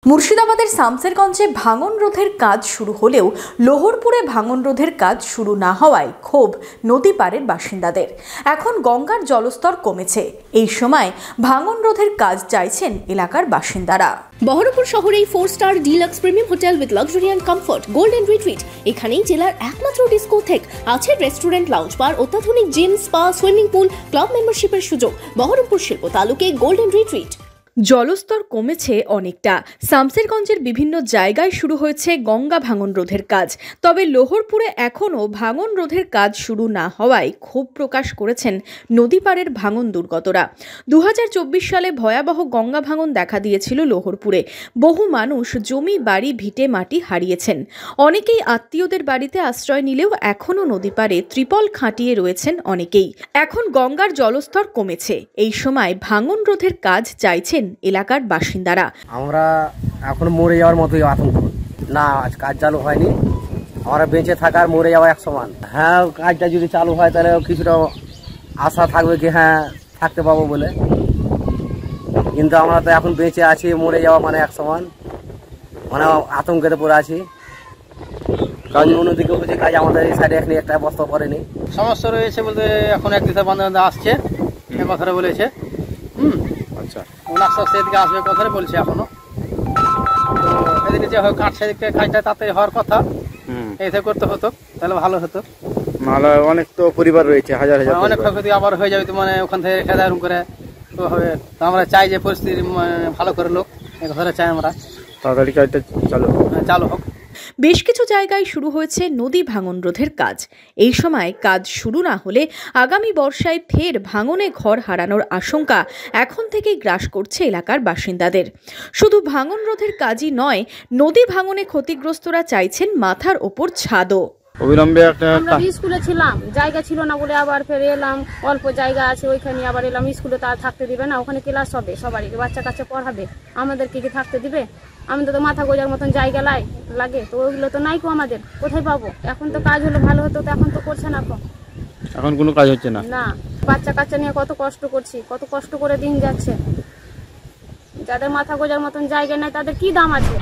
মুর্শিদাবাদের শামসেরগঞ্জে ভাঙন রোধের কাজ শুরু হলেও লোহরপুরে ভাঙন রোধের কাজ শুরু না হওয়ায় ক্ষোভ নদী পাড়ের বাসিন্দাদের। এখন গঙ্গার জলস্তর কমেছে, এই সময় ভাঙন রোধের কাজ চাইছেন এলাকার বাসিন্দারা। বহরমপুর শহরেই 4 star deluxe premium hotel with luxury and comfort golden retreat. এখানেই জেলার একমাত্র ডিস্কোথেক, আছে রেস্টুরেন্ট, লাউঞ্জ বার, অত্যাধুনিক gym, spa, swimming pool, club মেম্বারশিপের সুযোগ। বহরমপুর শিল্প তালুকে গোল্ডেন রিট্রিট। জলস্তর কমেছে অনেকটা। শামসেরগঞ্জের বিভিন্ন জায়গায় শুরু হয়েছে গঙ্গা ভাঙন রোধের কাজ, তবে লোহরপুরে এখনও ভাঙন রোধের কাজ শুরু না হওয়ায় ক্ষোভ প্রকাশ করেছেন নদীপাড়ের ভাঙন দুর্গতরা। 2024 সালে ভয়াবহ গঙ্গা ভাঙন দেখা দিয়েছিল লোহরপুরে। বহু মানুষ জমি, বাড়ি, ভিটে মাটি হারিয়েছেন। অনেকেই আত্মীয়দের বাড়িতে আশ্রয় নিলেও এখনও নদীপাড়ে ত্রিপল খাটিয়ে রয়েছেন অনেকেই। এখন গঙ্গার জলস্তর কমেছে, এই সময় ভাঙন রোধের কাজ চাইছেন এলাকার বাসিন্দারা। আমরা এখন মরে যাওয়ার মতোই আতঙ্ক, না কাজ চালু হয়নি, আমরা বেঁচে থাকার মরে যাওয়া এক সমান। হ্যাঁ, কাজটা যদি চালু হয় তাহলে কিছুটা আশা থাকবে কি হ্যাঁ থাকতে পাবো বলে, কিন্তু আমরা তো এখন বেঁচে আছি, মরে যাওয়া মানে এক সমান, মানে আতঙ্কেতে পড়ে আছি। কারণ অন্যদিকে হচ্ছে কাজ আমাদের এই সাইডে এখন একটা বস্তা করেনি। সমস্যা রয়েছে বলতে এখন এক দিশা বান্ধব আসছে কথাটা বলেছে, আচ্ছা আস্তে আস্তে এদিকে আসবে কথাটা বলছে এখনো। তো এদিকে যে হয় কাঠ সেদিকে কাজটা তাতে হওয়ার কথা, এইটা করতে হতো তাহলে ভালো হতো। নাহলে অনেক তো পরিবার রয়েছে, হাজার হাজার অনেক ক্ষয়ক্ষতি আবার হয়ে যাবে, তো মানে ওখান থেকে খেদা রুম করে তো হবে। তো আমরা চাই যে পরিস্থিতি ভালো করে লোক, এই কথাটা চাই আমরা, তাড়াতাড়ি কাজটা চালু হোক। বেশ কিছু জায়গায় শুরু হয়েছে নদী ভাঙন রোধের কাজ। এই সময় কাজ শুরু না হলে আগামী বর্ষায় ফের ভাঙনে ঘর হারানোর আশঙ্কা এখন থেকেই গ্রাস করছে এলাকার বাসিন্দাদের। শুধু ভাঙন রোধের কাজই নয়, নদী ভাঙনে ক্ষতিগ্রস্তরা চাইছেন মাথার ওপর ছাদও। অবিলম্বে আমরা স্কুলে ছিলাম, জায়গা ছিল না বলে আবার ফের এলাম, অল্প জায়গা আছে ওইখানে আবার এলাম। স্কুলে তো আর থাকতে দিবে না, ওখানে ক্লাস হবে, সবারই বাচ্চা কাচ্চা পড়াবে, আমাদেরকে কি থাকতে দিবে? আমাদের তো মাথা গোজার মতন জায়গা লাগে, তো ওইগুলো তো নাই কো, আমাদের কোথায় পাবো? এখন তো কাজ হলে ভালো হতো, তো এখন তো করছে না, এখন কোনো কাজ হচ্ছে না। না, বাচ্চা কাচ্চা নিয়ে কত কষ্ট করছি, কত কষ্ট করে দিন যাচ্ছে। যাদের মাথা গোজার মতন জায়গা নাই তাদের কি দাম আছে?